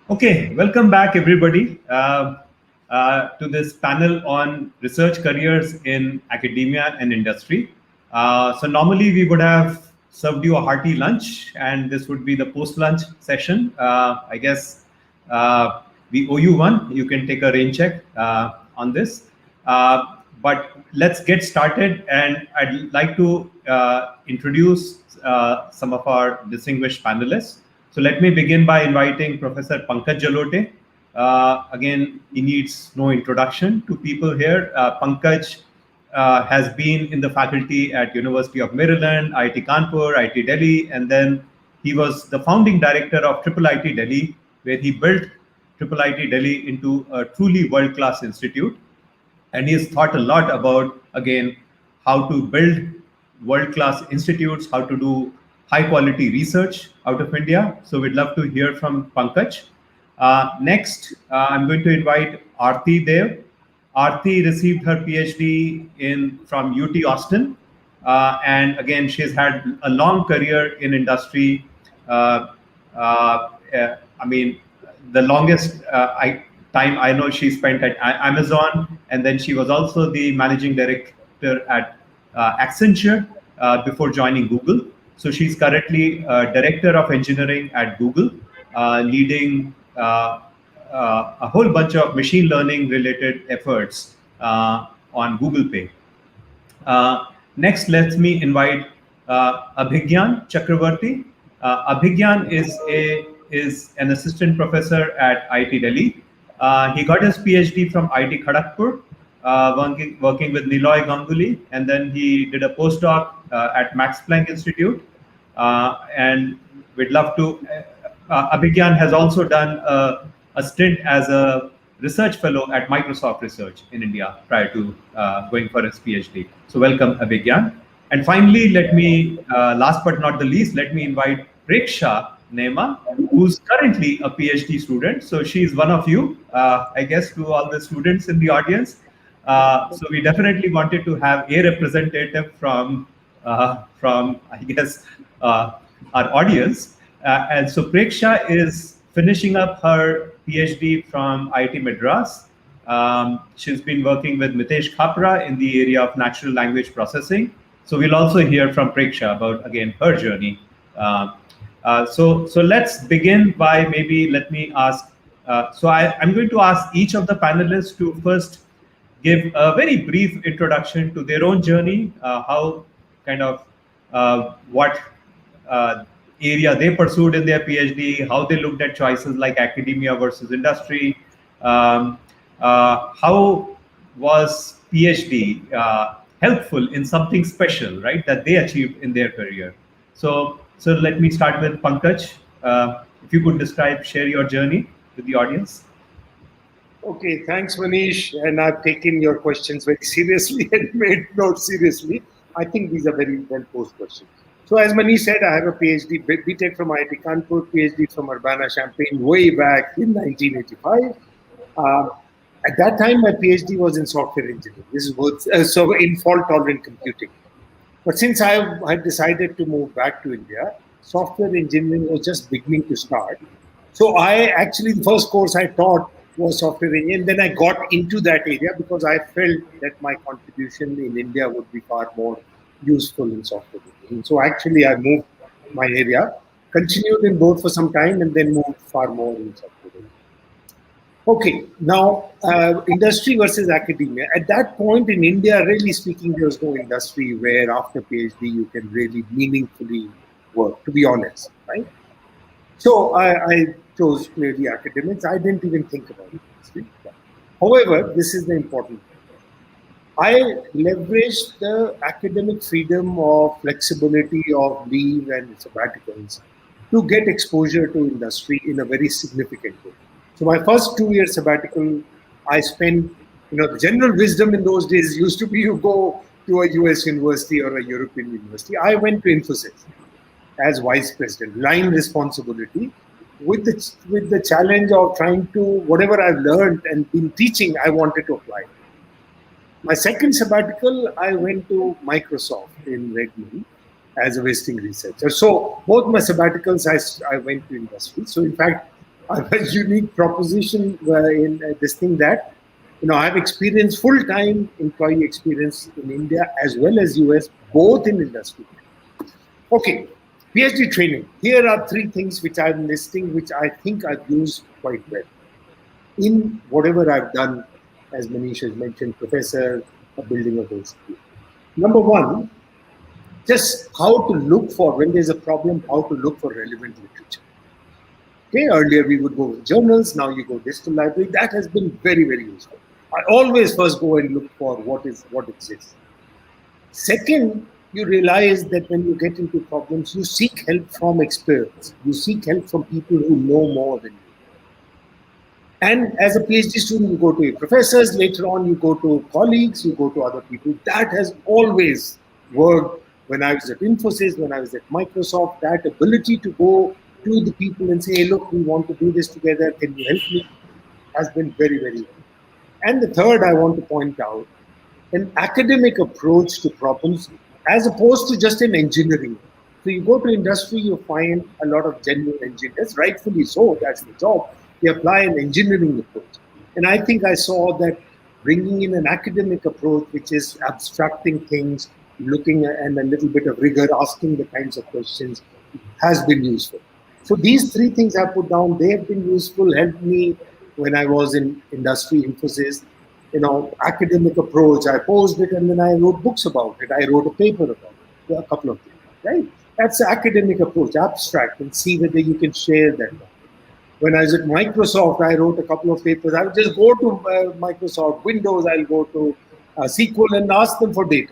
Okay, welcome back, everybody, to this panel on research careers in academia and industry. So normally we would have served you a hearty lunch, and this would be the post-lunch session. I guess we owe you one. You can take a rain check on this. But let's get started, and I'd like to introduce some of our distinguished panelists. So let me begin by inviting Professor Pankaj Jalote. Again, he needs no introduction to people here. Pankaj has been in the faculty at University of Maryland, IIT Kanpur, IIT Delhi, and then he was the founding director of IIIT Delhi, where he built IIIT Delhi into a truly world-class institute. And he has thought a lot about, again, how to build world-class institutes, how to do high-quality research out of India. So we'd love to hear from Pankaj. Next, I'm going to invite Aarti Dev. Aarti received her PhD from UT Austin. And again, she's had a long career in industry. I mean, the longest time I know she spent at Amazon, and then she was also the managing director at Accenture before joining Google. So she's currently director of engineering at Google, leading a whole bunch of machine learning related efforts on Google Pay. Next, let me invite Abhigyan Chakravarti. Abhigyan is an assistant professor at IIT Delhi. He got his PhD from IIT Kharagpur, working with Niloy Ganguly, and then he did a postdoc at Max Planck Institute. And we'd love to. Abhigyan has also done a stint as a research fellow at Microsoft Research in India prior to going for his PhD. So welcome, Abhigyan. And finally, last but not the least, let me invite Preksha Nema, who's currently a PhD student. So she's one of you, I guess, to all the students in the audience. So we definitely wanted to have a representative from I guess, our audience. And so Preksha is finishing up her PhD from IIT Madras. She's been working with Mitesh Khapra in the area of natural language processing. So we'll also hear from Preksha about, again, her journey. So let's begin by let me ask. I'm going to ask each of the panelists to first give a very brief introduction to their own journey, how kind of what area they pursued in their PhD, how they looked at choices like academia versus industry, how was PhD helpful in something special, right, that they achieved in their career. So let me start with Pankaj. If you could share your journey with the audience. Okay, thanks, Manish. And I've taken your questions very seriously and made notes seriously. I think these are very well-posed questions. So as Manish said, I have a PhD, BTech from IIT Kanpur, PhD from Urbana-Champaign way back in 1985. At that time, my PhD was in software engineering. This is so in fault-tolerant computing. But since I decided to move back to India, software engineering was just beginning to start. So the first course I taught was software engineering. Then I got into that area because I felt that my contribution in India would be far more useful in software engineering. So actually, I moved my area, continued in both for some time, and then moved far more in software engineering. Okay, now industry versus academia. At that point in India, really speaking, there was no industry where after PhD you can really meaningfully work, to be honest, right? So I chose clearly academics. I didn't even think about industry. However, this is the important thing. I leveraged the academic freedom of flexibility of leave and sabbaticals to get exposure to industry in a very significant way. So my first 2 year sabbatical, I spent, the general wisdom in those days used to be you go to a US university or a European university. I went to Infosys as vice president, line responsibility, with the challenge of trying to, whatever I've learned and been teaching, I wanted to apply. My second sabbatical, I went to Microsoft in Redmond as a visiting researcher. So both my sabbaticals, I went to industry. So in fact, I have a unique proposition in this thing that, I've experienced full-time employee experience in India as well as US, both in industry. Okay, PhD training. Here are three things which I'm listing, which I think I've used quite well in whatever I've done, as Manish has mentioned, professor, building a whole school. Number one, just how to look for, when there's a problem, how to look for relevant literature. Okay, earlier we would go with journals, now you go digital library. That has been very, very useful. I always first go and look for what exists. Second, you realize that when you get into problems, you seek help from experts. You seek help from people who know more than you. And as a PhD student, you go to your professors. Later on, you go to colleagues, you go to other people. That has always worked. When I was at Infosys, when I was at Microsoft, that ability to go to the people and say, hey, look, we want to do this together. Can you help me? Has been very, very well. And the third I want to point out, an academic approach to problems as opposed to just an engineering. So you go to industry, you find a lot of genuine engineers, rightfully so, that's the job. They apply an engineering approach. And I think I saw that bringing in an academic approach, which is abstracting things, looking at, and a little bit of rigor, asking the kinds of questions, has been useful. So these three things I put down, they have been useful, helped me when I was in industry, Infosys. Academic approach, I posed it and then I wrote books about it. I wrote a paper about it, a couple of things, right? That's the academic approach, abstract, and see whether you can share that. When I was at Microsoft, I wrote a couple of papers. I would just go to Microsoft Windows, I'll go to SQL and ask them for data.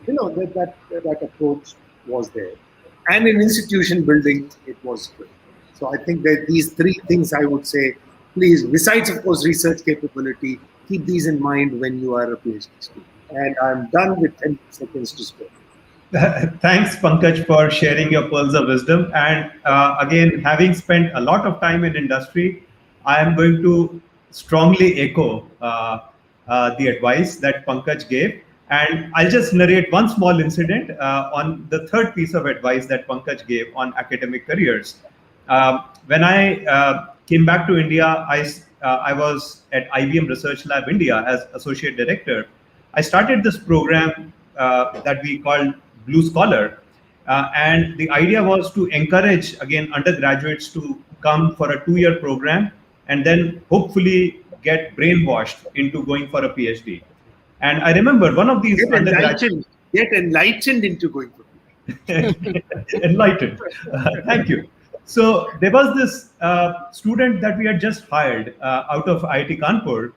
That approach was there. And in institution building, it was great. So I think that these three things I would say, please, besides, of course, research capability, keep these in mind when you are a PhD student. And I'm done with 10 seconds to spare. Thanks, Pankaj, for sharing your pearls of wisdom. And again, having spent a lot of time in industry, I am going to strongly echo the advice that Pankaj gave. And I'll just narrate one small incident on the third piece of advice that Pankaj gave on academic careers. When I came back to India, I was at IBM Research Lab India as Associate Director. I started this program that we called Blue Scholar. And the idea was to encourage, again, undergraduates to come for a 2-year program and then hopefully get brainwashed into going for a PhD. And I remember one of these undergraduates... Get enlightened into going for PhD. Enlightened. Thank you. So there was this student that we had just hired out of IIT Kanpur.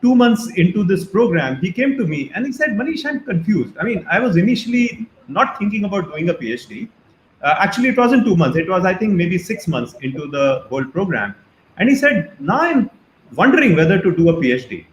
2 months into this program, he came to me and he said, Manish, I'm confused. I mean, I was initially not thinking about doing a PhD. Actually, it wasn't 2 months. It was, I think, maybe 6 months into the whole program. And he said, now I'm wondering whether to do a PhD.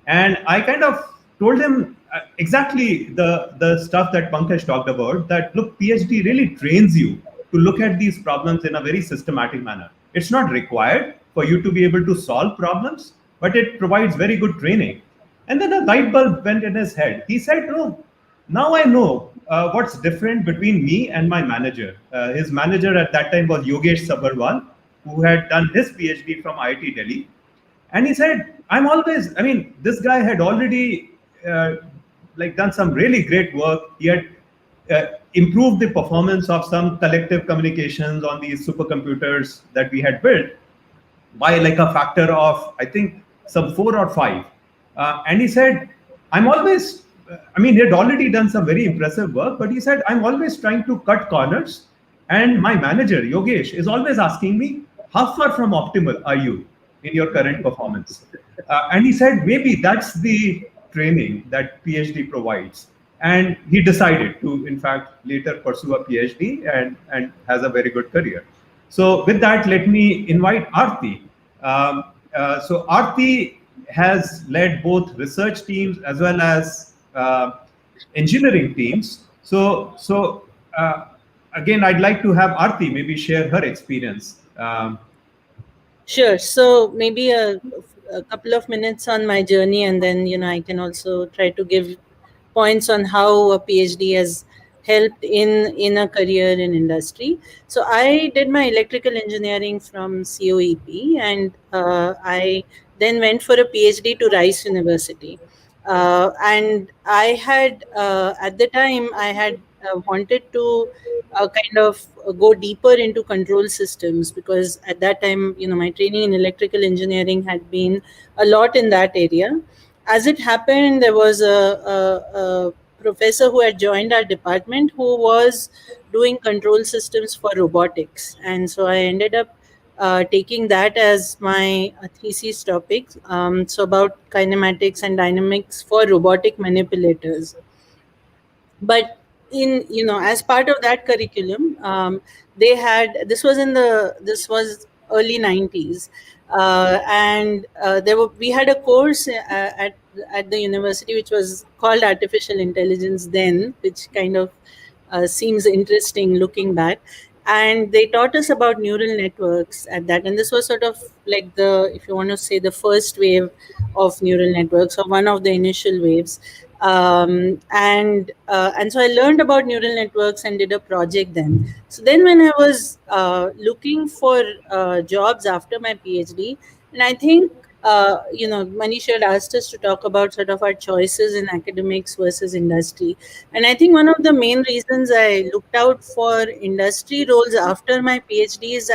And I kind of told him exactly the stuff that Pankaj talked about, that, look, PhD really trains you to look at these problems in a very systematic manner. It's not required for you to be able to solve problems, but it provides very good training. And then a light bulb went in his head. He said, no, now I know what's different between me and my manager. His manager at that time was Yogesh Sabharwal, who had done his PhD from IIT Delhi. And he said, I'm always, I mean, this guy had already uh, like done some really great work. He had improved the performance of some collective communications on these supercomputers that we had built by like a factor of, I think, some 4 or 5. And he said, I'm always, I mean, he had already done some very impressive work, but he said, I'm always trying to cut corners. And my manager, Yogesh, is always asking me, how far from optimal are you in your current performance? And he said, maybe that's the training that PhD provides. And he decided to, in fact, later pursue a PhD and has a very good career. So, with that, let me invite Aarti. So, Aarti has led both research teams as well as engineering teams. So, again, I'd like to have Aarti maybe share her experience. Sure. So maybe a couple of minutes on my journey, and then I can also try to give points on how a PhD has helped in a career in industry. So I did my electrical engineering from COEP, and I then went for a PhD to Rice University. And I had at the time I had wanted to kind of go deeper into control systems, because at that time my training in electrical engineering had been a lot in that area. As it happened, there was a professor who had joined our department who was doing control systems for robotics, and so I ended up taking that as my thesis topic. So about kinematics and dynamics for robotic manipulators. But in as part of that curriculum, they had this was early 90s, and we had a course at the university which was called artificial intelligence then, which kind of seems interesting looking back. And they taught us about neural networks at that, and this was sort of like the, if you want to say, the first wave of neural networks, or one of the initial waves. And so I learned about neural networks and did a project then. So then when I was looking for jobs after my PhD, and I think Manish had asked us to talk about sort of our choices in academics versus industry. And I think one of the main reasons I looked out for industry roles after my PhD is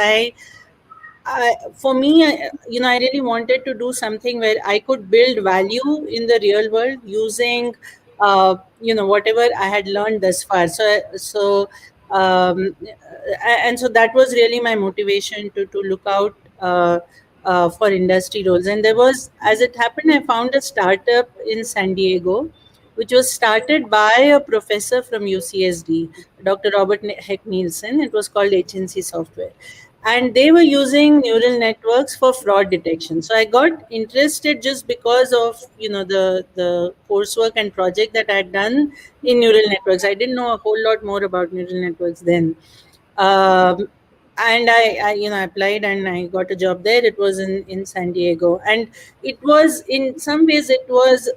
for me, I really wanted to do something where I could build value in the real world using, whatever I had learned thus far. And so that was really my motivation to look out for industry roles. And there was, as it happened, I found a startup in San Diego, which was started by a professor from UCSD, Dr. Robert Heck Nielsen. It was called HNC Software, and they were using neural networks for fraud detection. So I got interested just because of the coursework and project that I had done in neural networks. I didn't know a whole lot more about neural networks then. um, and I applied and I got a job there. It was in San Diego, and it was, in some ways, it was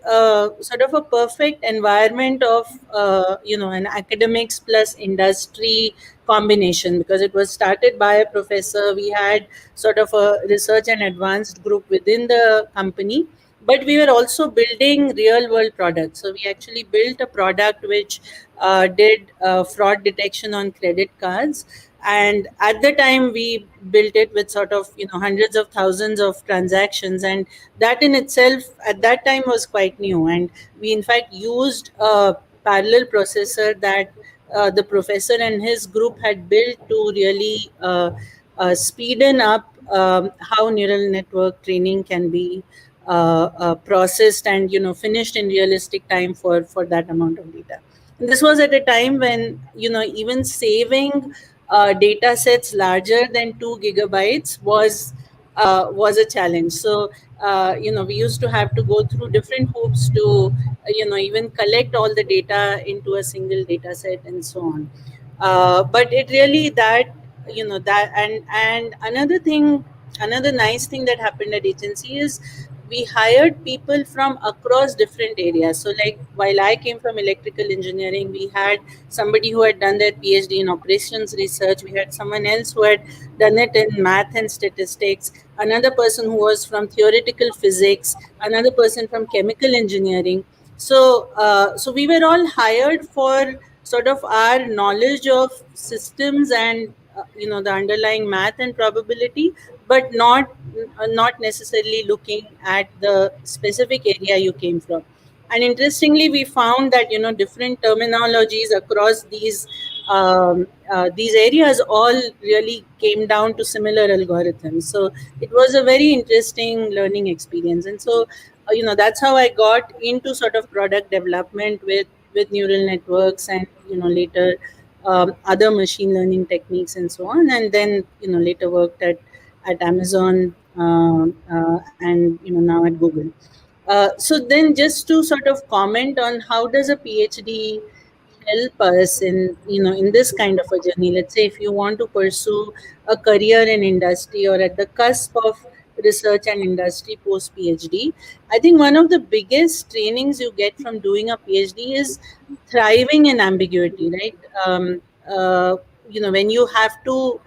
sort of a perfect environment of an academics plus industry combination, because it was started by a professor. We had sort of a research and advanced group within the company, but we were also building real world products. So we actually built a product which did fraud detection on credit cards. And at the time we built it with sort of hundreds of thousands of transactions, and that in itself at that time was quite new. And we in fact used a parallel processor that the professor and his group had built to really speeden up how neural network training can be processed and finished in realistic time for that amount of data. And this was at a time when even saving data sets larger than 2 gigabytes was a challenge. So we used to have to go through different hoops to even collect all the data into a single data set and so on. But it really, that and another thing, another nice thing that happened at agency is we hired people from across different areas. So, like while I came from electrical engineering, we had somebody who had done their PhD in operations research. We had someone else who had done it in math and statistics. Another person who was from theoretical physics. Another person from chemical engineering. So we were all hired for sort of our knowledge of systems and the underlying math and probability, but not necessarily looking at the specific area you came from. And interestingly, we found that different terminologies across these areas all really came down to similar algorithms. So it was a very interesting learning experience. And so that's how I got into sort of product development with neural networks, and later other machine learning techniques and so on. And then later worked at Amazon, and now at Google. So then, just to sort of comment on how does a PhD help us in this kind of a journey. Let's say if you want to pursue a career in industry or at the cusp of research and industry post PhD, I think one of the biggest trainings you get from doing a PhD is thriving in ambiguity, right? When you have to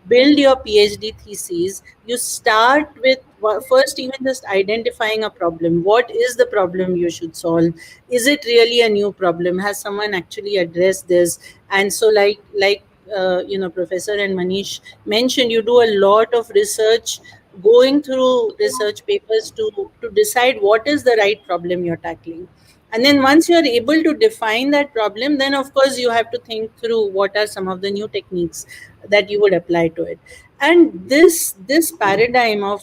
build your PhD thesis, you start with first even just identifying a problem. What is the problem you should solve? Is it really a new problem? Has someone actually addressed this? And so, Professor and Manish mentioned, you do a lot of research, going through research papers to decide what is the right problem you're tackling. And then once you are able to define that problem, then of course you have to think through what are some of the new techniques that you would apply to it. And this paradigm of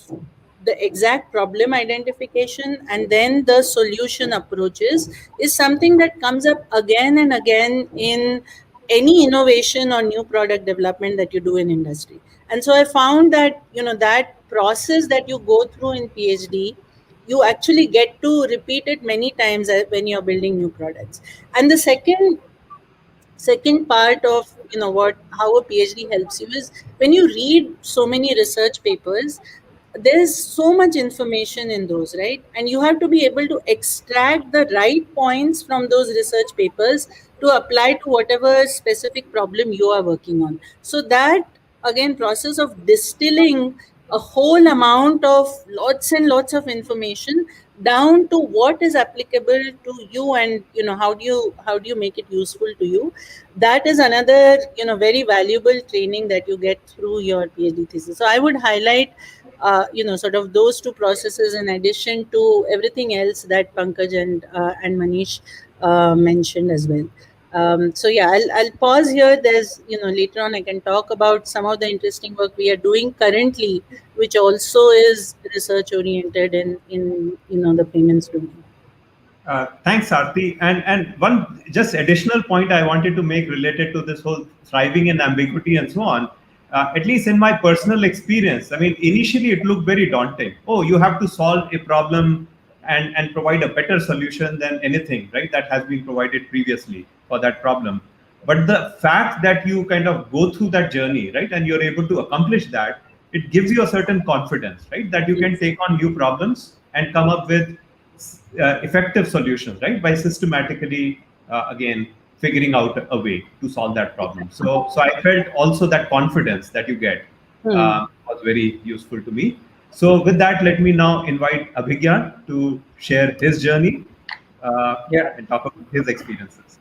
the exact problem identification and then the solution approaches is something that comes up again and again in any innovation or new product development that you do in industry. And so I found that that process that you go through in PhD, you actually get to repeat it many times when you're building new products. And the second part of what how a PhD helps you is when you read so many research papers, there's so much information in those, right? And you have to be able to extract the right points from those research papers to apply to whatever specific problem you are working on. So that again process of distilling a whole amount of lots and lots of information down to what is applicable to you, and how do you make it useful to you. That is another very valuable training that you get through your PhD thesis. So I would highlight sort of those two processes in addition to everything else that Pankaj and Manish mentioned as well. So yeah, I'll pause here. There's later on I can talk about some of the interesting work we are doing currently, which also is research oriented in the payments domain. Thanks, Arti. And one just additional point I wanted to make related to this whole thriving in ambiguity and so on. At least in my personal experience, I mean, initially it looked very daunting. Oh, you have to solve a problem and provide a better solution than anything, right? That has been provided previously for that problem. But the fact that you kind of go through that journey, right, and you're able to accomplish that, it gives you a certain confidence, right, that you can Yes. take on new problems and come up with effective solutions, right, by systematically again figuring out a way to solve that problem. So I felt also that confidence that you get Hmm. was very useful to me. So with that, let me now invite Abhigyan to share his journey Yeah, and talk about his experiences.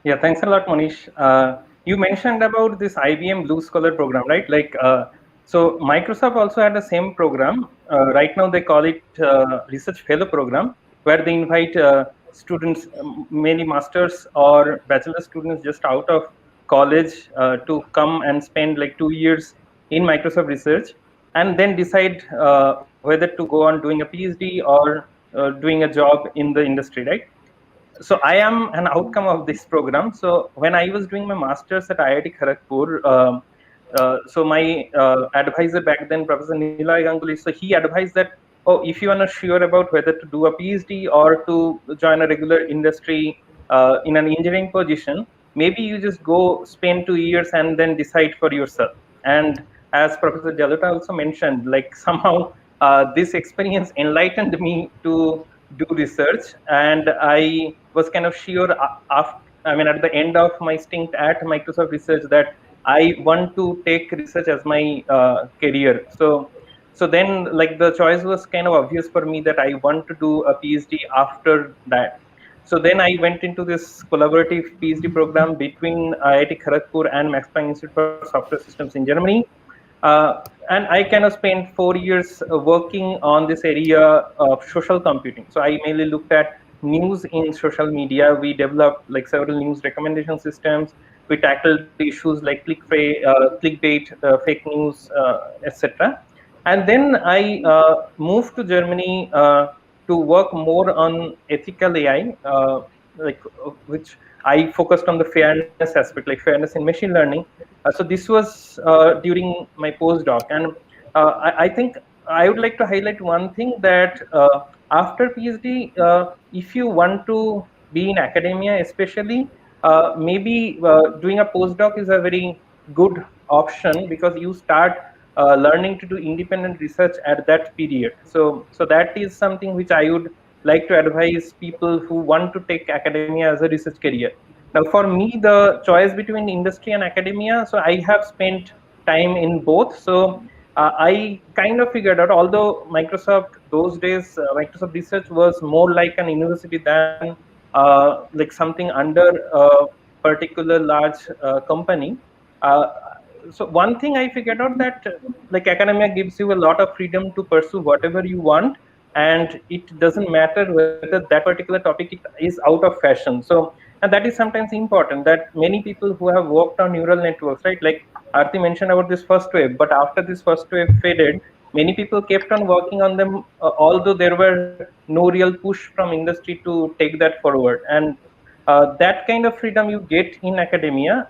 yeah. Thanks a lot, Manish. You mentioned about this IBM Blue Scholar program, right? So Microsoft also had the same program. Right now, they call it Research Fellow Program, where they invite students, many masters or bachelor students just out of college, to come and spend like 2 years in Microsoft research, and then decide whether to go on doing a PhD or doing a job in the industry, right? So I am an outcome of this program. So when I was doing my masters at IIT Kharagpur, so my advisor back then, Professor Nilay Ganguly, so he advised that, oh, if you are not sure about whether to do a PhD or to join a regular industry in an engineering position, maybe you just go spend 2 years and then decide for yourself. And as Professor Jalota also mentioned, like somehow this experience enlightened me to do research, and I was kind of sure after, I mean, at the end of my stint at Microsoft Research, that I want to take research as my career. So then, like, the choice was kind of obvious for me that I want to do a PhD after that. So then I went into this collaborative PhD program between IIT Kharagpur and Max Planck Institute for Software Systems in Germany. And I kind of spent 4 years working on this area of social computing. So I mainly looked at news in social media. We developed like several news recommendation systems. We tackled issues like clickbait, fake news, etc. And then I moved to Germany to work more on ethical AI, which I focused on the fairness aspect, like fairness in machine learning. So this was during my postdoc, and I think I would like to highlight one thing, that after PhD, if you want to be in academia, especially, maybe doing a postdoc is a very good option, because you start learning to do independent research at that period. So that is something which I would like to advise people who want to take academia as a research career. Now, for me, the choice between industry and academia, so I have spent time in both. So I kind of figured out, although Microsoft those days, Microsoft Research was more like an university than like something under a particular large company. Uh, so one thing I figured out, that like academia gives you a lot of freedom to pursue whatever you want, and it doesn't matter whether that particular topic is out of fashion. So, and that is sometimes important, that many people who have worked on neural networks, right, like Arti mentioned about this first wave, but after this first wave faded, many people kept on working on them, although there were no real push from industry to take that forward. And that kind of freedom you get in academia.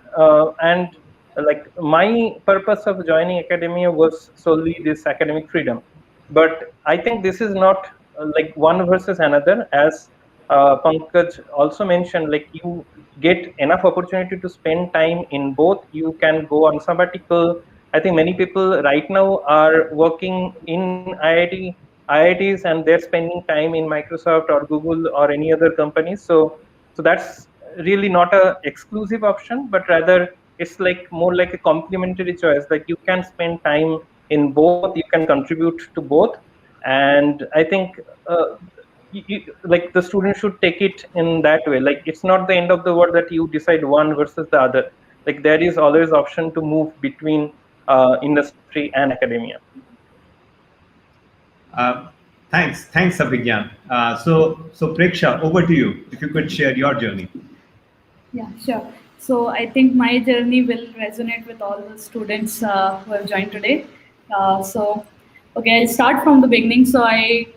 And like my purpose of joining academia was solely this academic freedom. But I think this is not like one versus another, as Pankaj also mentioned. Like, you get enough opportunity to spend time in both. You can go on sabbatical. I think many people right now are working in IITs, and they're spending time in Microsoft or Google or any other companies. So that's really not a exclusive option, but rather it's like more like a complementary choice. Like, you can spend time in both, you can contribute to both. And I think like the student should take it in that way. Like, it's not the end of the world that you decide one versus the other. Like, there is always option to move between industry and academia. Thanks, Abhigyan. So Preksha, over to you. If you could share your journey. Yeah, sure. So I think my journey will resonate with all the students who have joined today. Okay, I'll start from the beginning. So I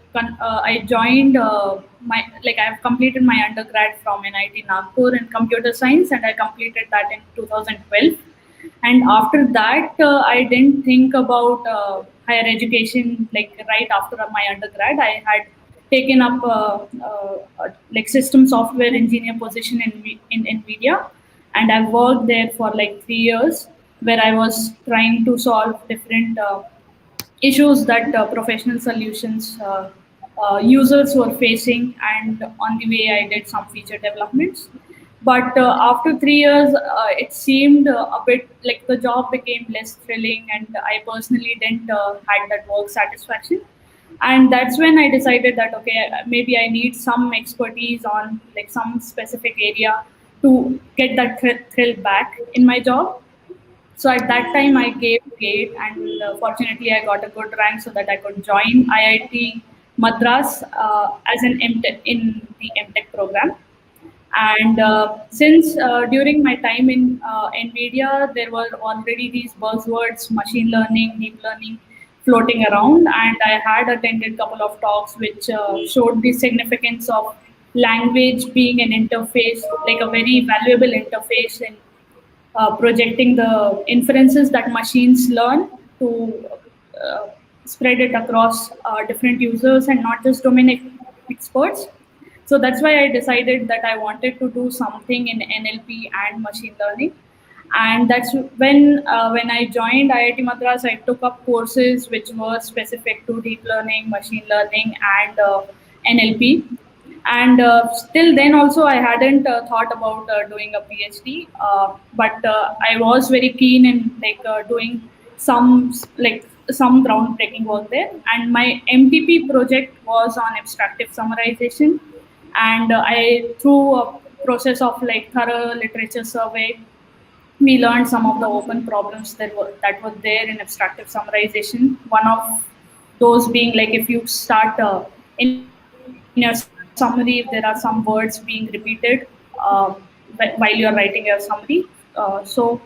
joined I've completed my undergrad from NIT Nagpur in computer science, and I completed that in 2012. And after that, I didn't think about higher education. Like right after my undergrad, I had taken up like system software engineer position in NVIDIA, and I worked there for like 3 years, where I was trying to solve different issues that professional solutions users were facing, and on the way I did some feature developments. But after 3 years, it seemed a bit like the job became less thrilling, and I personally didn't had that work satisfaction. And that's when I decided that okay, maybe I need some expertise on like some specific area to get that thrill back in my job. So at that time, I gave GATE, and fortunately, I got a good rank so that I could join IIT Madras as an MTech in the MTech program. And since during my time in NVIDIA, there were already these buzzwords, machine learning, deep learning, floating around, and I had attended a couple of talks which showed the significance of language being an interface, like a very valuable interface in projecting the inferences that machines learn to uh, spread it across different users and not just experts. So that's why I decided that I wanted to do something in NLP and machine learning. And that's when I joined IIT Madras, I took up courses which were specific to deep learning, machine learning, and NLP. And still then also I hadn't thought about doing a PhD, but I was very keen in doing some groundbreaking work there. And my MPP project was on abstractive summarization, and I through a process of thorough literature survey, we learned some of the open problems that were there in abstractive summarization. One of those being like if you start in your summary, if there are some words being repeated while you are writing your summary. So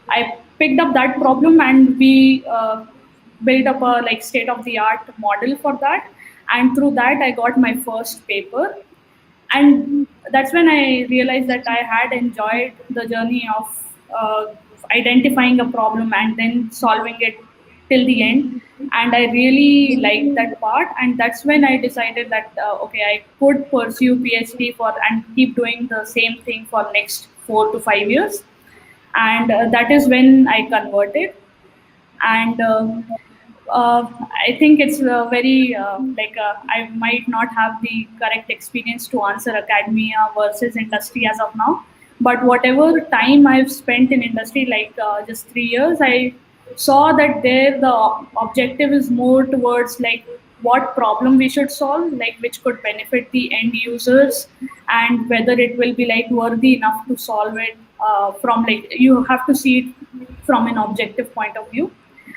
I picked up that problem, and we built up a state of the art model for that. And through that, I got my first paper, and that's when I realized that I had enjoyed the journey of identifying a problem and then solving it till the end. And I really liked that part, and that's when I decided that okay, I could pursue PhD for and keep doing the same thing for next 4 to 5 years. And that is when I converted. And uh, I think it's very I might not have the correct experience to answer academia versus industry as of now. But whatever time I've spent in industry, just 3 years, I saw that there the objective is more towards what problem we should solve, which could benefit the end users, and whether it will be worthy enough to solve it from you have to see it from an objective point of view.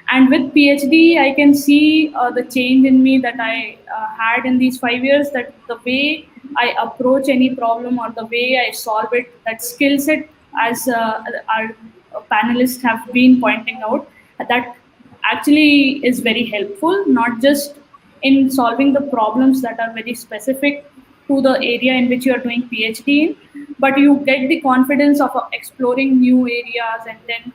And with PhD, I can see the change in me that I had in these 5 years, that the way I approach any problem or the way I solve it, that skill set, as our panelists have been pointing out, that actually is very helpful, not just in solving the problems that are very specific to the area in which you are doing PhD in, but you get the confidence of exploring new areas and then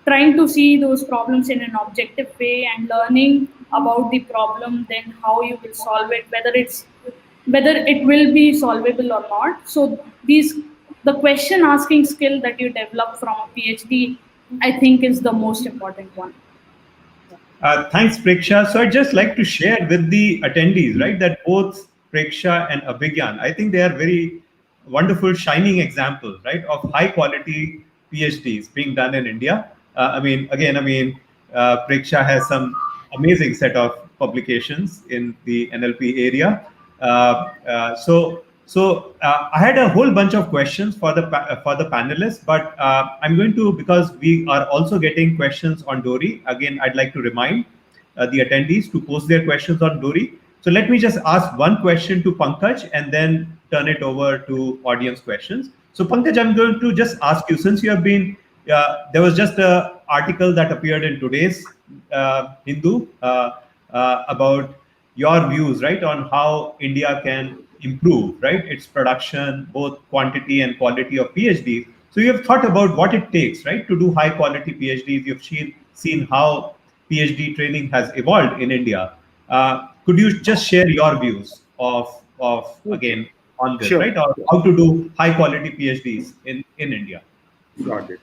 trying to see those problems in an objective way and learning about the problem, then how you will solve it, whether it will be solvable or not. So these the question asking skill that you develop from a PhD, I think, is the most important one. Thanks, Preksha. So I'd just like to share with the attendees, right, that both Preksha and Abhigyan, I think they are very wonderful, shining examples, right, of high quality PhDs being done in India. Preksha has some amazing set of publications in the NLP area. I had a whole bunch of questions for the panelists, but I'm going to, because we are also getting questions on Dory. Again, I'd like to remind the attendees to post their questions on Dory. So let me just ask one question to Pankaj and then turn it over to audience questions. So Pankaj, I'm going to just ask you, since you have been, there was just an article that appeared in today's Hindu about your views, right, on how India can improve, right, its production, both quantity and quality of PhDs. So you have thought about what it takes, right, to do high quality PhDs. You've seen how PhD training has evolved in India. Could you just share your views of again on this, Sure. right, or how to do high quality PhDs in India? Got it.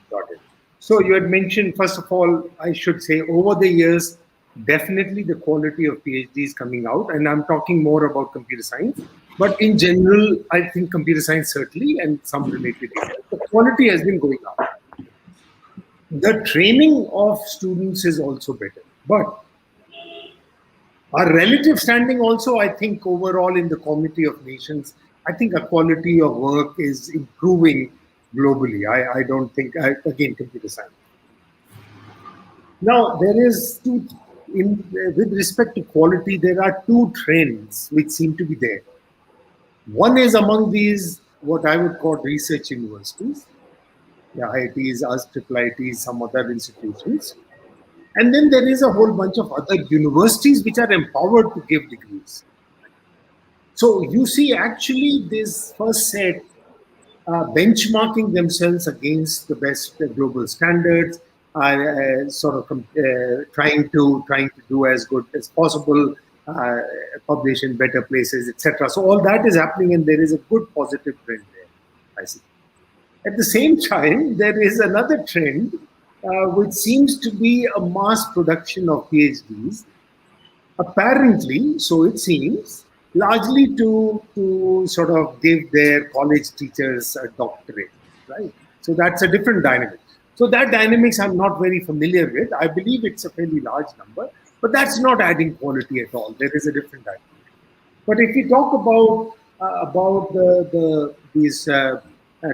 So you had mentioned, first of all, I should say, over the years, definitely the quality of PhDs coming out, and I'm talking more about computer science. But in general, I think computer science certainly, and some related areas, the quality has been going up. The training of students is also better. But our relative standing also, I think, overall in the community of nations, I think our quality of work is improving globally. I don't think, again, computer science. Now, there is with respect to quality, there are two trends which seem to be there. One is among these, what I would call research universities, the IITs, IIITs, some other institutions. And then there is a whole bunch of other universities which are empowered to give degrees. So you see, actually, this first set benchmarking themselves against the best global standards, trying to do as good as possible, publish in better places, etc. So all that is happening, and there is a good positive trend there, I see. At the same time, there is another trend which seems to be a mass production of PhDs, apparently, so it seems, largely to sort of give their college teachers a doctorate, right? So that's a different dynamic. So that dynamics I'm not very familiar with. I believe it's a fairly large number, but that's not adding quality at all. There is a different dynamic. But if we talk about these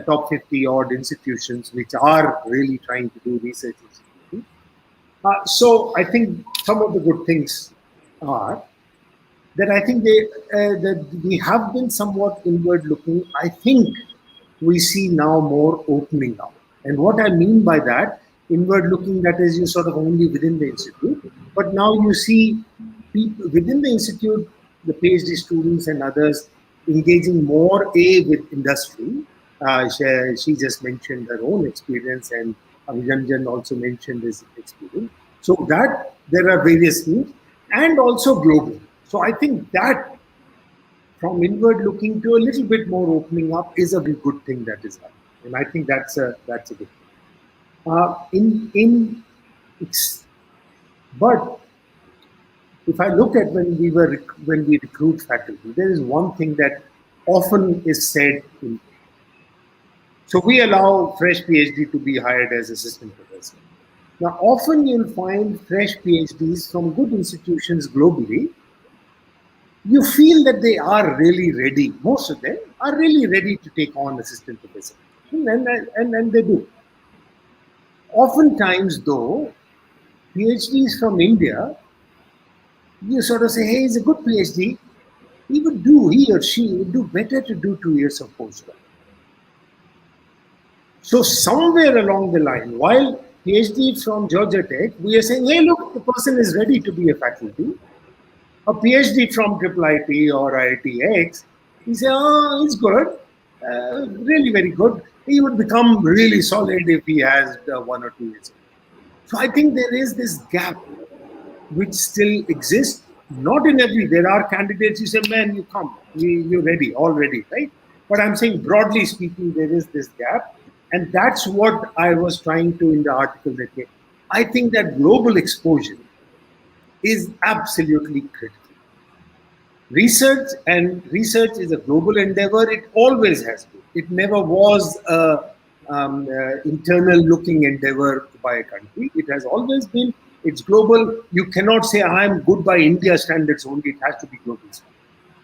top 50 odd institutions which are really trying to do research institutions, so I think some of the good things are that I think that we have been somewhat inward looking. I think we see now more opening up. And what I mean by that, inward looking, that is you sort of only within the institute, but now you see people within the institute, the PhD students and others engaging more with industry. She just mentioned her own experience, and Abhijanjan also mentioned his experience. So that there are various things, and also globally. So I think that from inward looking to a little bit more opening up is a good thing that is happening, and I think that's a good thing. In it's, but if I look at when we recruit faculty, there is one thing that often is said. So we allow fresh PhD to be hired as assistant professor. Now, often you'll find fresh PhDs from good institutions globally. You feel that they are really ready. Most of them are really ready to take on assistant professor, and they do. Oftentimes, though, PhDs from India, you sort of say, hey, he's a good PhD. He or she would do better to do 2 years of postdoc. So somewhere along the line, while PhD from Georgia Tech, we are saying, hey, look, the person is ready to be a faculty. A PhD from IIIT or IITX, he say, oh, he's good, really very good. He would become really solid if he has 1 or 2 years. So I think there is this gap which still exists. Not in every, there are candidates you say, man, you come, you're ready, all ready, right? But I'm saying broadly speaking, there is this gap. And that's what I was trying to in the article that came. I think that global exposure is absolutely critical. Research is a global endeavor. It always has been. It never was a internal looking endeavor by a country. It has always been. It's global. You cannot say I'm good by India standards only. It has to be global standards.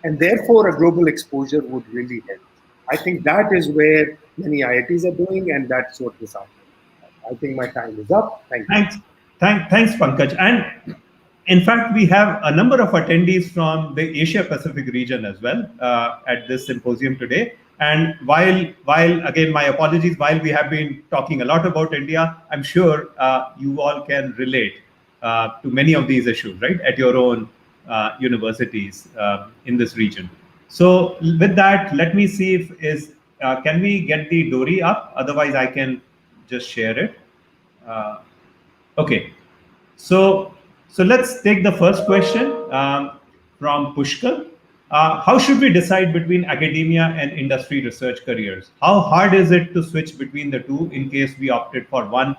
And therefore, a global exposure would really help. I think that is where many IITs are doing, and that's what this article is. I think my time is up. Thank you. Thanks, Pankaj. And in fact, we have a number of attendees from the Asia Pacific region as well at this symposium today. And while again, my apologies, while we have been talking a lot about India, I'm sure you all can relate to many of these issues, right, at your own universities in this region. So with that, let me see if can we get the Dory up? Otherwise, I can just share it. Okay, so let's take the first question from Pushkal. How should we decide between academia and industry research careers? How hard is it to switch between the two in case we opted for one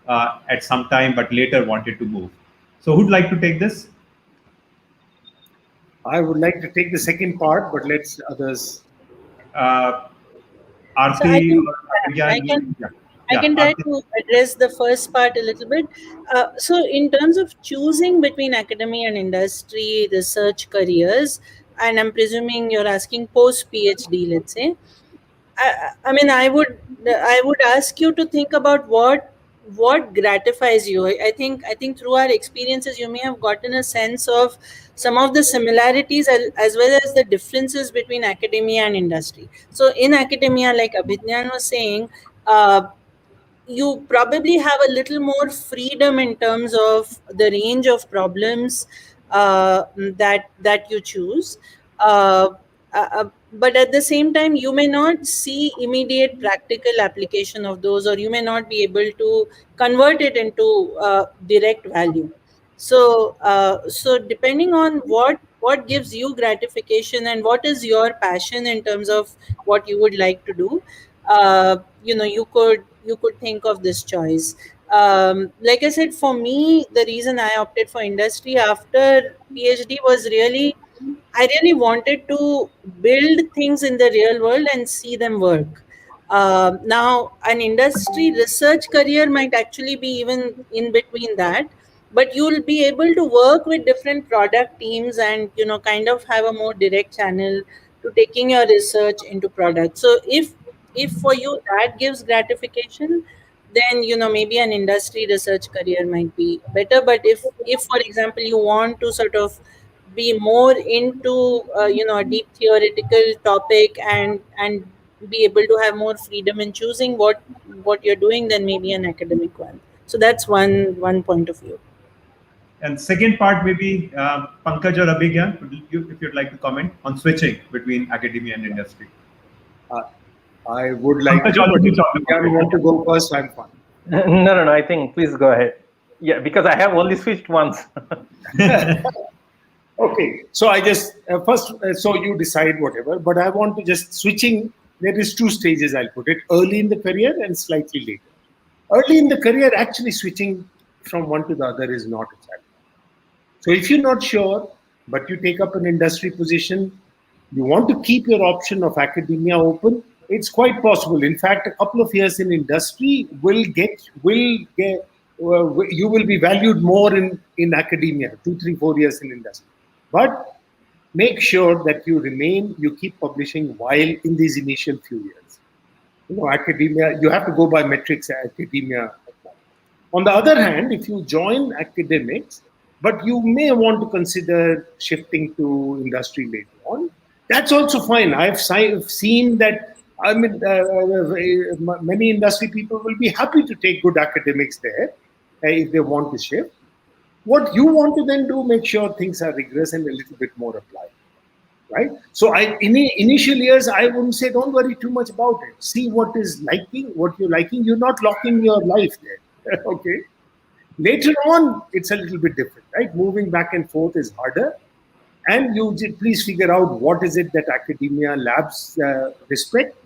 at some time but later wanted to move? So who'd like to take this? I would like to take the second part, but let's others. Aarti So or I can try to address the first part a little bit. So in terms of choosing between academia and industry research careers, and I'm presuming you're asking post PhD, let's say. I mean, I would ask you to think about what gratifies you. I think through our experiences, you may have gotten a sense of some of the similarities as well as the differences between academia and industry. So in academia, like Abhijnan was saying, you probably have a little more freedom in terms of the range of problems that you choose. But at the same time, you may not see immediate practical application of those, or you may not be able to convert it into direct value. So depending on what gives you gratification and what is your passion in terms of what you would like to do, you could think of this choice. Like I said, for me, the reason I opted for industry after PhD was really, I really wanted to build things in the real world and see them work. Now, an industry research career might actually be even in between that, but you'll be able to work with different product teams and kind of have a more direct channel to taking your research into product. So if for you that gives gratification, then maybe an industry research career might be better. But if for example you want to sort of be more into a deep theoretical topic and be able to have more freedom in choosing what you're doing, then maybe an academic one. So that's one point of view. And second part, maybe Pankaj or Abhigyan, if you'd like to comment on switching between academia and industry. I would like Pankaj to, but already if talked about you it. want to go first, I'm fine. No. I think please go ahead. Yeah, because I have only switched once. Okay, so I just first, so you decide whatever, but I want to just switching. There is two stages, I'll put it: early in the career and slightly later. Early in the career, actually switching from one to the other is not a challenge. So if you're not sure, but you take up an industry position, you want to keep your option of academia open, it's quite possible. In fact, a couple of years in industry will get you will be valued more in academia, 2, 3, 4 years in industry. But make sure that you keep publishing while in these initial few years. Academia, you have to go by metrics academia. On the other hand, if you join academics, but you may want to consider shifting to industry later on, that's also fine. I've seen that. I mean, many industry people will be happy to take good academics there if they want to shift. What you want to then do, make sure things are rigorous and a little bit more applied, right? So in the initial years, I wouldn't say don't worry too much about it. See what you're liking. You're not locking your life there, okay? Later on, it's a little bit different, right? Moving back and forth is harder, and please figure out what is it that academia labs respect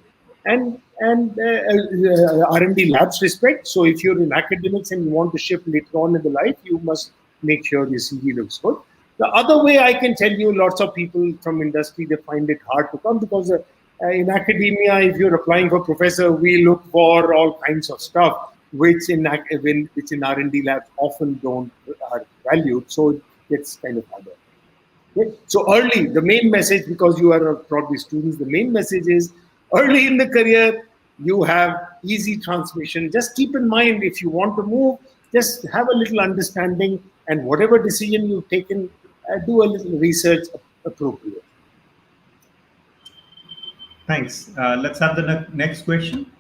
and R&D labs respect. So if you're in academics and you want to shift later on in the life, you must make sure your CV looks good. The other way, I can tell you, lots of people from industry, they find it hard to come because in academia, if you're applying for professor, we look for all kinds of stuff which in R&D labs often don't are valued. So it's kind of harder. Okay? So early, the main message, because you are probably students, the main message is early in the career, you have easy transmission. Just keep in mind, if you want to move, just have a little understanding, and whatever decision you've taken, do a little research appropriate. Thanks. Let's have the next question.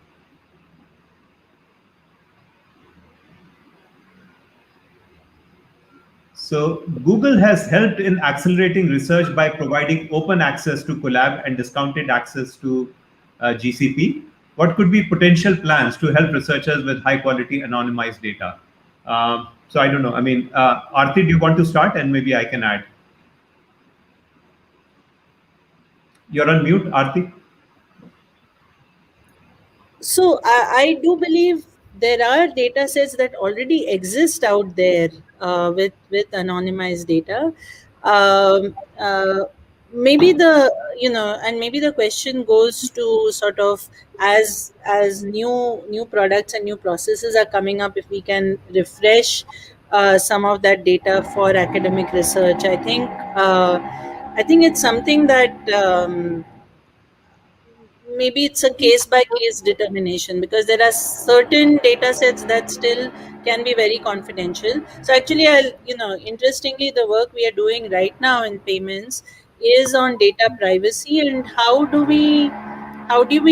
So Google has helped in accelerating research by providing open access to Colab and discounted access to GCP. What could be potential plans to help researchers with high quality anonymized data? So I don't know. I mean, Aarti, do you want to start? And maybe I can add. You're on mute, Aarti. So I do believe there are data sets that already exist out there with anonymized data. Um, uh, maybe maybe the question goes to sort of, as new products and new processes are coming up, if we can refresh some of that data for academic research. I think it's something that. Maybe it's a case by case determination, because there are certain data sets that still can be very confidential. So actually, interestingly, the work we are doing right now in payments is on data privacy, and how do we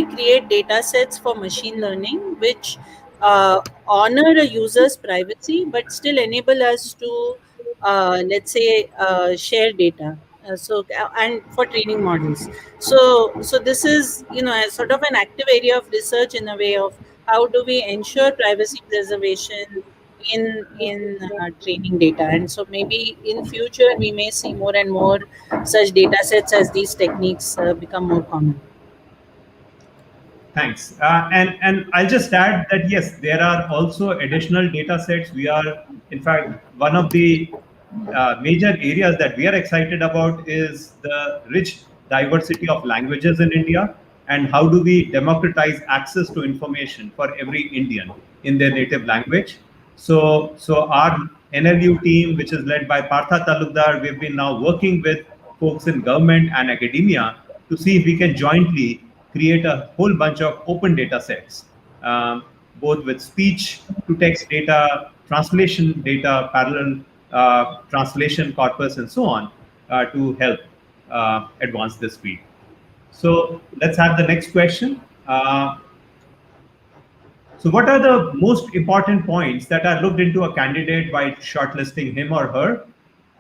create data sets for machine learning which honor a user's privacy but still enable us to, let's say, share data. And for training models. So this is, a sort of an active area of research, in a way of how do we ensure privacy preservation in training data. And so maybe in future we may see more and more such data sets as these techniques become more common. Thanks. And I'll just add that yes, there are also additional data sets. We are, in fact, one of the major areas that we are excited about is the rich diversity of languages in India, and how do we democratize access to information for every Indian in their native language. So our NLU team, which is led by Partha Talukdar, we've been now working with folks in government and academia to see if we can jointly create a whole bunch of open data sets, both with speech to text data, translation data, parallel translation corpus, and so on, to help advance this field. So let's have the next question. So what are the most important points that are looked into a candidate by shortlisting him or her?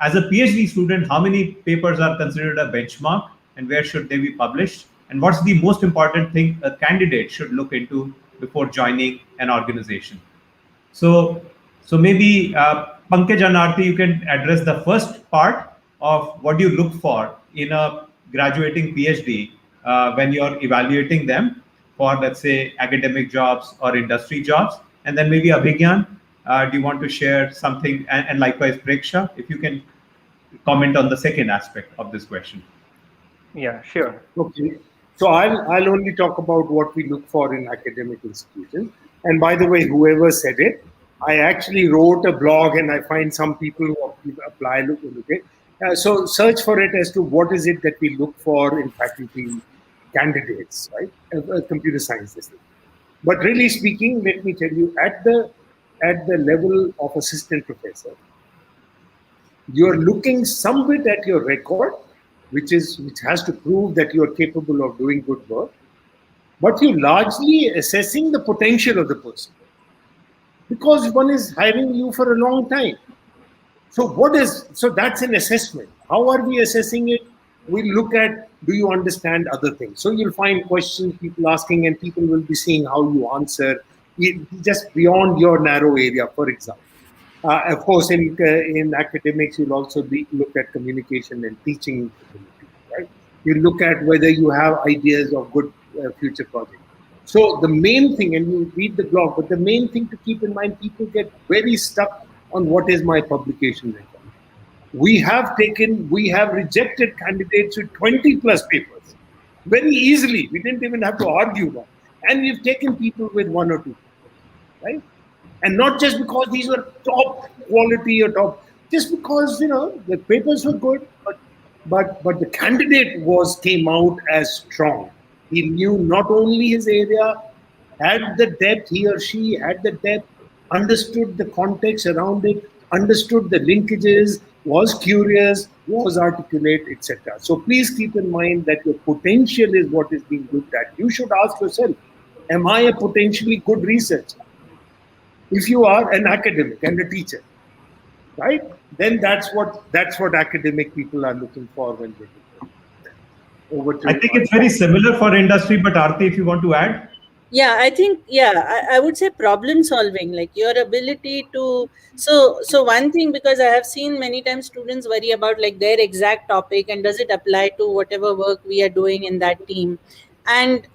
As a PhD student, how many papers are considered a benchmark, and where should they be published? And what's the most important thing a candidate should look into before joining an organization? So, so maybe Pankaj and Aarti, you can address the first part of what you look for in a graduating PhD when you're evaluating them for, let's say, academic jobs or industry jobs. And then maybe Abhigyan, do you want to share something? And likewise, Preksha, if you can comment on the second aspect of this question. Yeah, sure. Okay. So I'll only talk about what we look for in academic institutions. And by the way, whoever said it, I actually wrote a blog, and I find some people who apply look at. So search for it as to what is it that we look for in faculty candidates, right? Computer science. But really speaking, let me tell you, at the level of assistant professor, you're looking some bit at your record, which has to prove that you are capable of doing good work, but you're largely assessing the potential of the person, because one is hiring you for a long time. So that's an assessment. How are we assessing it? We look at, do you understand other things? So you'll find questions people asking, and people will be seeing how you answer just beyond your narrow area, for example. Of course, in academics, you'll also look at communication and teaching ability, right? You look at whether you have ideas of good future projects. So the main thing, and you read the blog, but the main thing to keep in mind, people get very stuck on what is my publication record. We have rejected candidates with 20 plus papers very easily. We didn't even have to argue that. And we've taken people with 1 or 2 papers, right? And not just because these were top quality or top, just because the papers were good, but the candidate came out as strong. He knew not only his area, had the depth, he or she had the depth, understood the context around it, understood the linkages, was curious, was articulate, etc. So please keep in mind that your potential is what is being looked at. You should ask yourself, am I a potentially good researcher? If you are an academic and a teacher, right, then that's what academic people are looking for when they do. Over to I think it's very similar for industry, but Aarti, if you want to add. Yeah, I think, I would say problem solving, like your ability to, so one thing, because I have seen many times students worry about like their exact topic and does it apply to whatever work we are doing in that team. And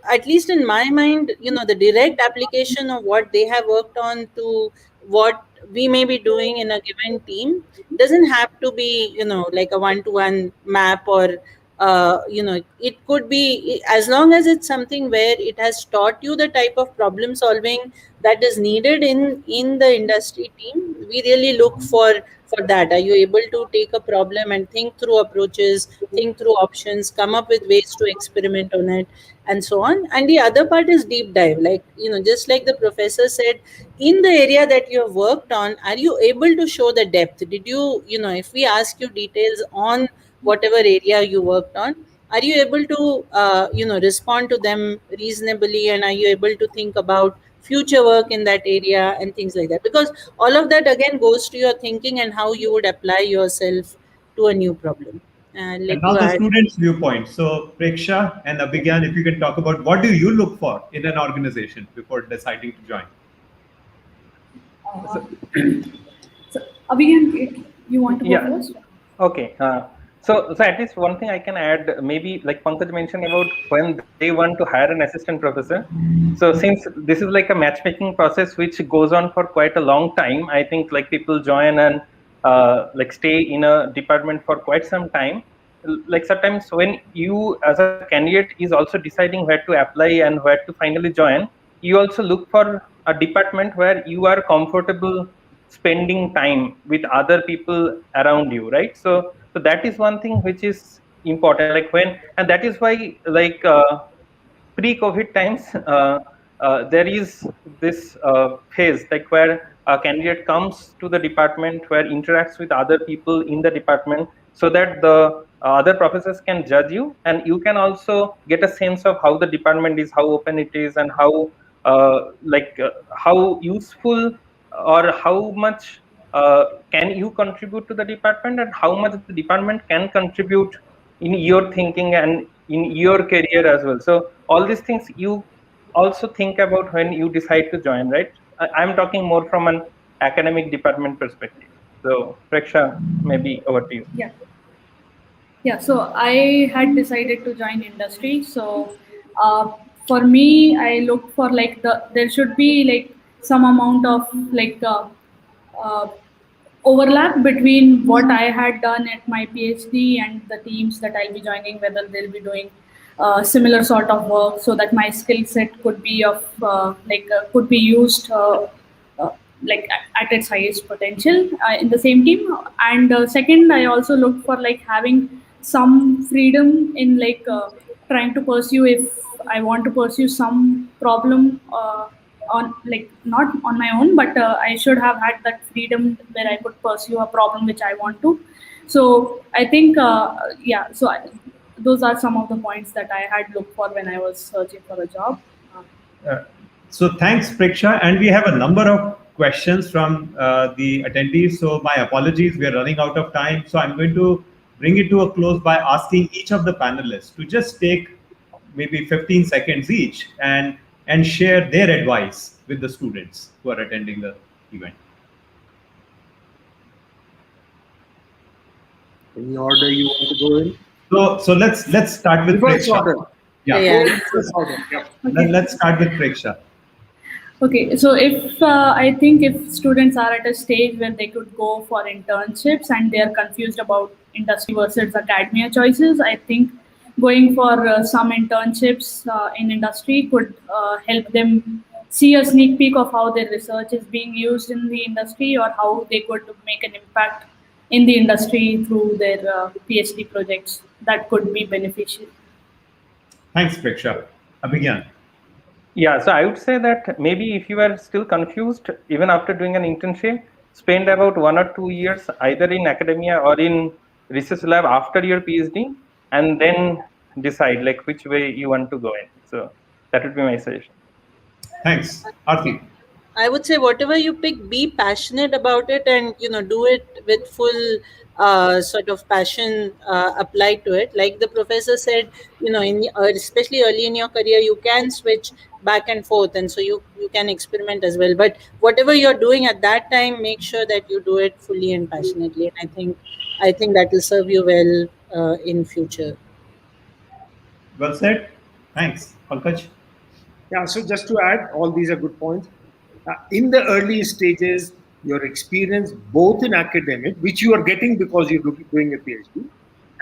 at least in my mind, the direct application of what they have worked on to what we may be doing in a given team doesn't have to be, like a one-to-one map, or it could be, as long as it's something where it has taught you the type of problem solving that is needed in the industry team. We really look for that. Are you able to take a problem and think through approaches, think through options, come up with ways to experiment on it, and so on? And the other part is deep dive, like just like the professor said, in the area that you have worked on, are you able to show the depth? Did you, if we ask you details on whatever area you worked on, are you able to respond to them reasonably, and are you able to think about future work in that area and things like that? Because all of that again goes to your thinking and how you would apply yourself to a new problem. And now the students' viewpoint. So Preksha and Abhigyan, if you can talk about what do you look for in an organization before deciding to join? So Abhigyan, you want to go first? Okay. So at least one thing I can add, maybe like Pankaj mentioned about when they want to hire an assistant professor. So since this is like a matchmaking process which goes on for quite a long time, I think like people join and like stay in a department for quite some time. Like sometimes when you as a candidate is also deciding where to apply and where to finally join, you also look for a department where you are comfortable spending time with other people around you, right? So that is one thing which is important, like when, and that is why like pre-COVID times, there is this phase like where a candidate comes to the department, where interacts with other people in the department, so that the other professors can judge you, and you can also get a sense of how the department is, how open it is, and how useful or how much can you contribute to the department, and how much the department can contribute in your thinking and in your career as well. So all these things you also think about when you decide to join, right? I'm talking more from an academic department perspective. So Preksha, maybe over to you. Yeah. Yeah, so I had decided to join industry. So for me, I look for like there should be like some amount of like uh, overlap between what I had done at my PhD and the teams that I'll be joining, whether they'll be doing similar sort of work, so that my skill set could be of could be used uh, like at its highest potential in the same team. And second, I also look for like having some freedom in trying to pursue, if I want to pursue some problem on like not on my own, but I should have had that freedom where I could pursue a problem which I want to. So I think those are some of the points that I had looked for when I was searching for a job. Uh, so thanks, Preksha. And we have a number of questions from the attendees. So my apologies, we are running out of time. So I'm going to bring it to a close by asking each of the panelists to just take maybe 15 seconds each and share their advice with the students who are attending the event. Any order you want to go in? So let's start with Reverse Preksha. order. Yeah. Reverse order. Yeah. Let's start with Preksha. Okay, so if I think if students are at a stage where they could go for internships and they are confused about industry versus academia choices, I think going for some internships in industry could help them see a sneak peek of how their research is being used in the industry, or how they could make an impact in the industry through their PhD projects that could be beneficial. Thanks, Preksha. Abhigyan. Yeah, so I would say that maybe if you are still confused, even after doing an internship, spend about 1 or 2 years either in academia or in research lab after your PhD, and then decide like which way you want to go in. So that would be my suggestion. Thanks. Arti. I would say whatever you pick, be passionate about it, and do it with full sort of passion applied to it. Like the professor said, especially early in your career, you can switch back and forth, and so you can experiment as well. But whatever you're doing at that time, make sure that you do it fully and passionately. And I think that will serve you well in future. Well said. Thanks. Pankaj. Yeah, so just to add, all these are good points. In the early stages, your experience both in academic, which you are getting because you're doing a PhD,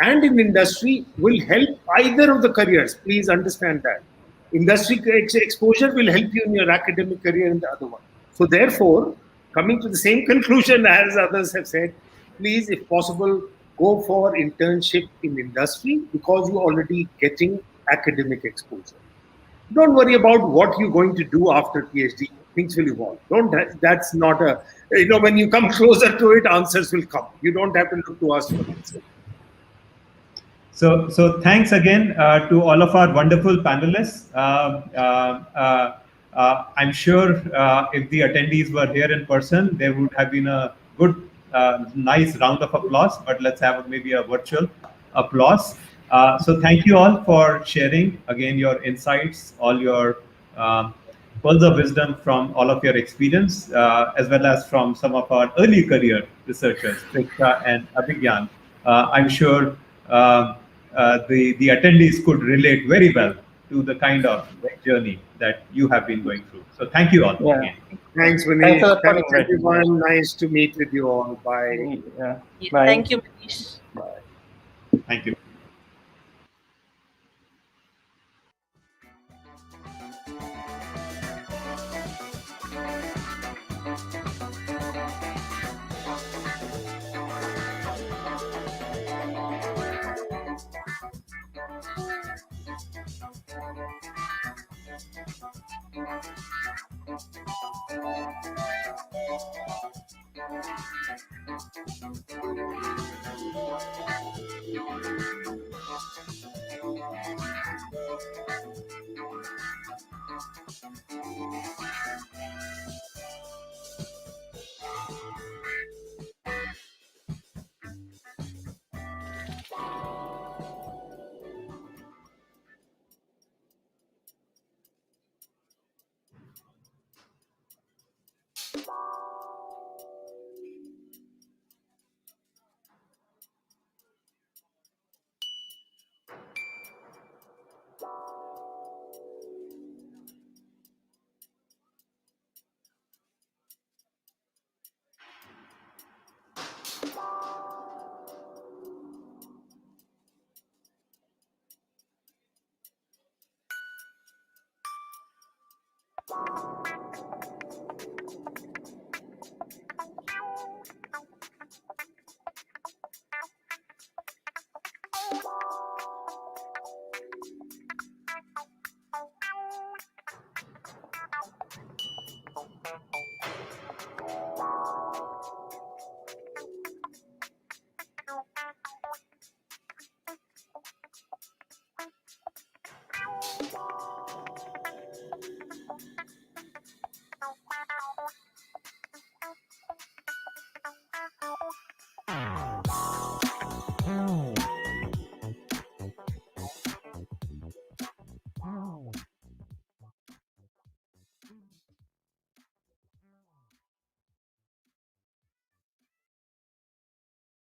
and in industry will help either of the careers. Please understand that. Industry exposure will help you in your academic career in the other one. So therefore, coming to the same conclusion as others have said, please, if possible, go for internship in industry because you're already getting academic exposure. Don't worry about what you're going to do after PhD. Things will evolve. That's not a, when you come closer to it, answers will come. You don't have to look to us for answers. So thanks again to all of our wonderful panelists. I'm sure if the attendees were here in person, there would have been a good, nice round of applause, but let's have maybe a virtual applause. So thank you all for sharing again your insights, all your pearls of wisdom from all of your experience, as well as from some of our early career researchers, Preksha and Abhigyan. I'm sure the attendees could relate very well to the kind of journey that you have been going through. So thank you all Yeah. again. Thanks, Thanks a Manish. lot for Thanks, inviting me. everyone. Nice to meet with you all. Bye. Yeah. Yeah, Bye. thank you, Manish. Thank you.